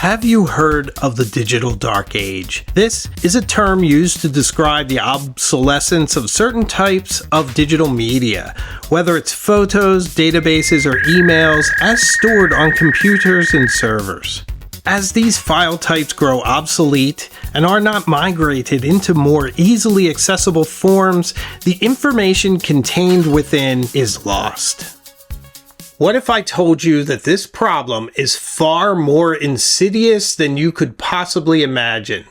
Have you heard of the digital dark age? This is a term used to describe the obsolescence of certain types of digital media, whether it's photos, databases, or emails, as stored on computers and servers. As these file types grow obsolete and are not migrated into more easily accessible forms, the information contained within is lost. What if I told you that this problem is far more insidious than you could possibly imagine?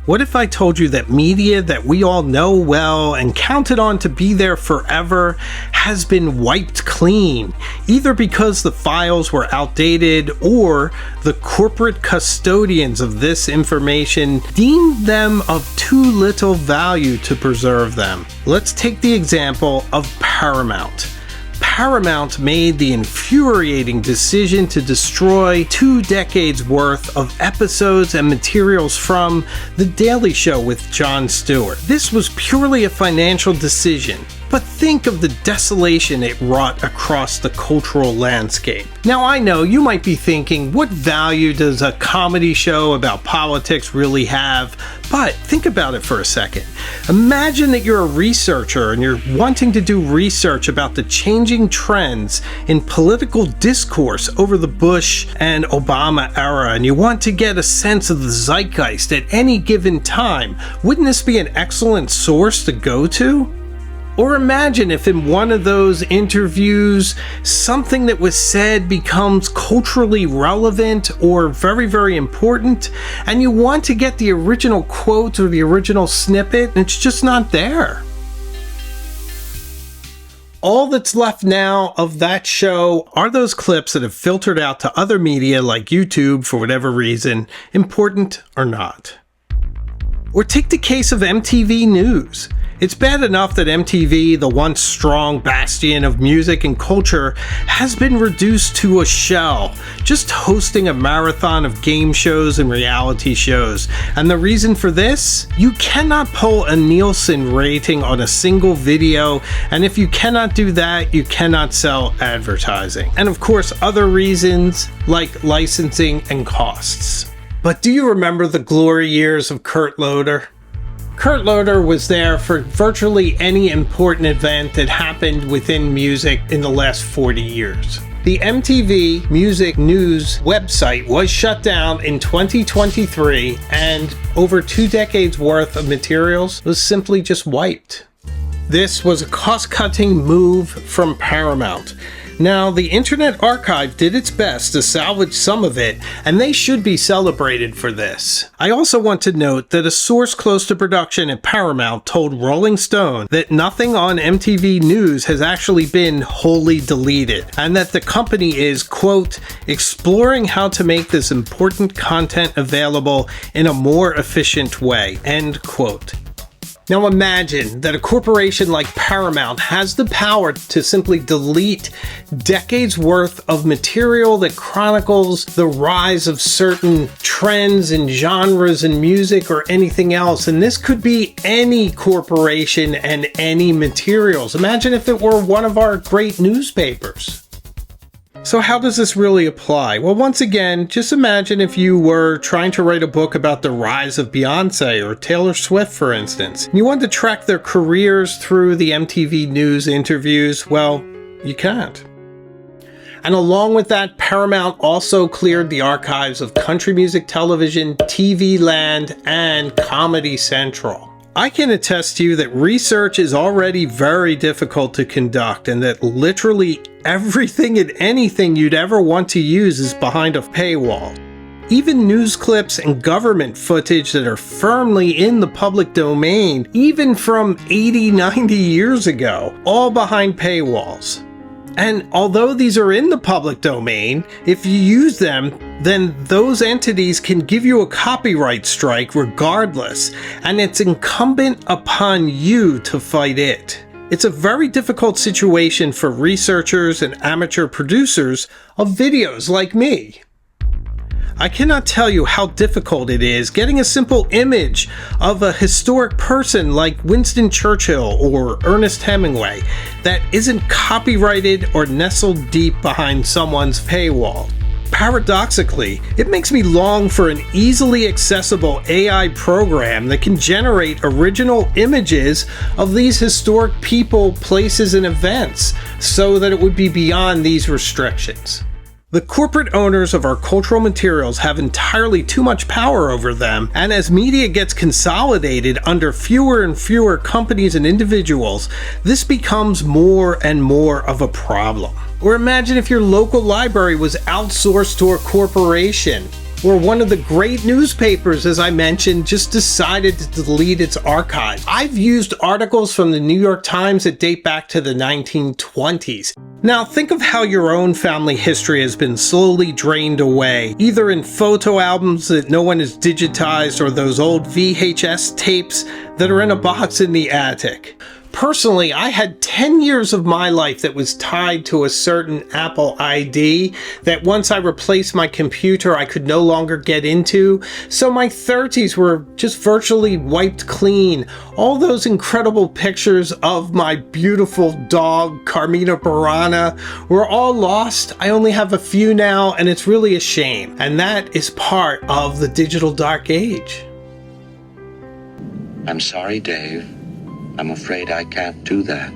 What if I told you that media that we all know well and counted on to be there forever has been wiped clean, either because the files were outdated or the corporate custodians of this information deemed them of too little value to preserve them? Let's take the example of Paramount. Paramount made the infuriating decision to destroy 2 decades worth of episodes and materials from The Daily Show with Jon Stewart. This was purely a financial decision, but think of the desolation it wrought across the cultural landscape. Now I know you might be thinking, what value does a comedy show about politics really have? But think about it for a second. Imagine that you're a researcher and you're wanting to do research about the changing trends in political discourse over the Bush and Obama era, and you want to get a sense of the zeitgeist at any given time. Wouldn't this be an excellent source to go to? Or imagine if in one of those interviews, something that was said becomes culturally relevant or very, very important, and you want to get the original quote or the original snippet, and it's just not there. All that's left now of that show are those clips that have filtered out to other media like YouTube for whatever reason, important or not. Or take the case of MTV News. It's bad enough that MTV, the once strong bastion of music and culture, has been reduced to a shell, just hosting a marathon of game shows and reality shows. And the reason for this? You cannot pull a Nielsen rating on a single video, and if you cannot do that, you cannot sell advertising. And of course, other reasons like licensing and costs. But do you remember the glory years of Kurt Loder? Kurt Loder was there for virtually any important event that happened within music in the last 40 years. The MTV Music News website was shut down in 2023, and over 2 decades worth of materials was simply just wiped. This was a cost-cutting move from Paramount. Now, the Internet Archive did its best to salvage some of it, and they should be celebrated for this. I also want to note that a source close to production at Paramount told Rolling Stone that nothing on MTV News has actually been wholly deleted, and that the company is, quote, exploring how to make this important content available in a more efficient way, end quote. Now imagine that a corporation like Paramount has the power to simply delete decades worth of material that chronicles the rise of certain trends and genres in music or anything else. And this could be any corporation and any materials. Imagine if it were one of our great newspapers. So how does this really apply? Well, once again, just imagine if you were trying to write a book about the rise of Beyonce or Taylor Swift, for instance. You wanted to track their careers through the MTV News interviews. Well, you can't. And along with that, Paramount also cleared the archives of country music television, TV Land, and Comedy Central. I can attest to you that research is already very difficult to conduct, and that literally everything and anything you'd ever want to use is behind a paywall. Even news clips and government footage that are firmly in the public domain, even from 80, 90 years ago, all behind paywalls. And although these are in the public domain, if you use them, then those entities can give you a copyright strike regardless, and it's incumbent upon you to fight it. It's a very difficult situation for researchers and amateur producers of videos like me. I cannot tell you how difficult it is getting a simple image of a historic person like Winston Churchill or Ernest Hemingway that isn't copyrighted or nestled deep behind someone's paywall. Paradoxically, it makes me long for an easily accessible AI program that can generate original images of these historic people, places, and events so that it would be beyond these restrictions. The corporate owners of our cultural materials have entirely too much power over them, and as media gets consolidated under fewer and fewer companies and individuals, this becomes more and more of a problem. Or imagine if your local library was outsourced to a corporation, or one of the great newspapers, as I mentioned, just decided to delete its archive. I've used articles from the New York Times that date back to the 1920s. Now think of how your own family history has been slowly drained away, either in photo albums that no one has digitized or those old VHS tapes that are in a box in the attic. Personally, I had 10 years of my life that was tied to a certain Apple ID that once I replaced my computer, I could no longer get into. So my 30s were just virtually wiped clean. All those incredible pictures of my beautiful dog, Carmina Burana, were all lost. I only have a few now, and it's really a shame. And that is part of the digital dark age. I'm sorry, Dave. I'm afraid I can't do that.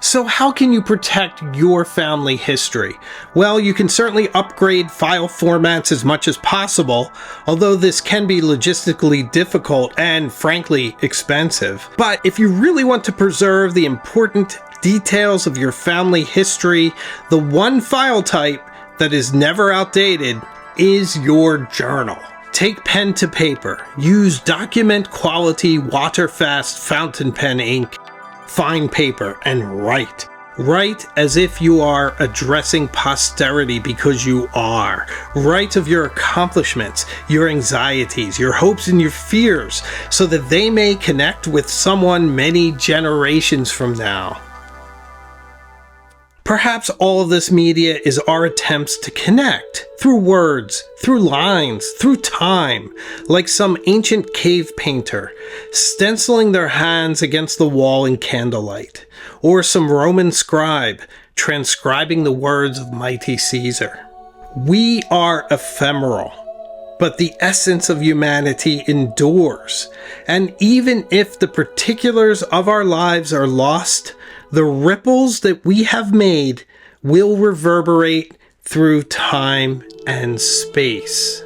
So how can you protect your family history? Well, you can certainly upgrade file formats as much as possible, although this can be logistically difficult and frankly expensive. But if you really want to preserve the important details of your family history, the one file type that is never outdated is your journal. Take pen to paper. Use document quality, water-fast fountain pen ink, fine paper, and write. Write as if you are addressing posterity, because you are. Write of your accomplishments, your anxieties, your hopes and your fears, so that they may connect with someone many generations from now. Perhaps all of this media is our attempts to connect through words, through lines, through time, like some ancient cave painter stenciling their hands against the wall in candlelight, or some Roman scribe transcribing the words of mighty Caesar. We are ephemeral, but the essence of humanity endures, and even if the particulars of our lives are lost, the ripples that we have made will reverberate through time and space.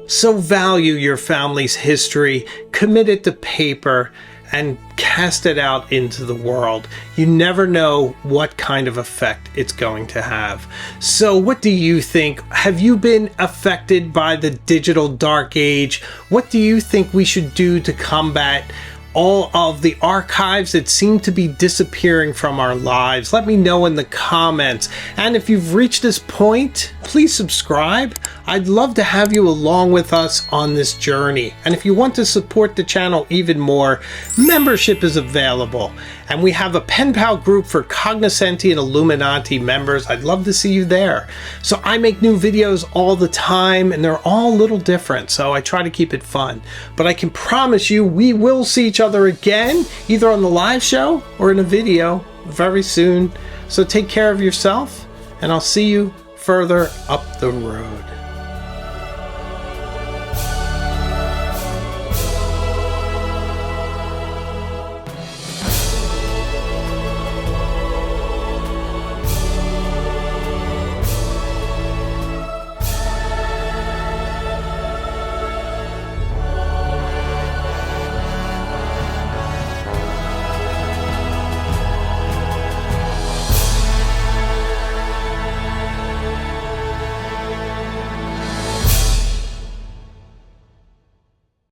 So value your family's history, commit it to paper, and cast it out into the world. You never know what kind of effect it's going to have. So what do you think? Have you been affected by the digital dark age? What do you think we should do to combat all of the archives that seem to be disappearing from our lives? Let me know in the comments. And if you've reached this point, please subscribe. I'd love to have you along with us on this journey. And if you want to support the channel even more, membership is available. And we have a pen pal group for Cognoscenti and Illuminati members. I'd love to see you there. So I make new videos all the time, and they're all a little different, so I try to keep it fun. But I can promise you we will see each other again, either on the live show or in a video very soon. So take care of yourself, and I'll see you further up the road.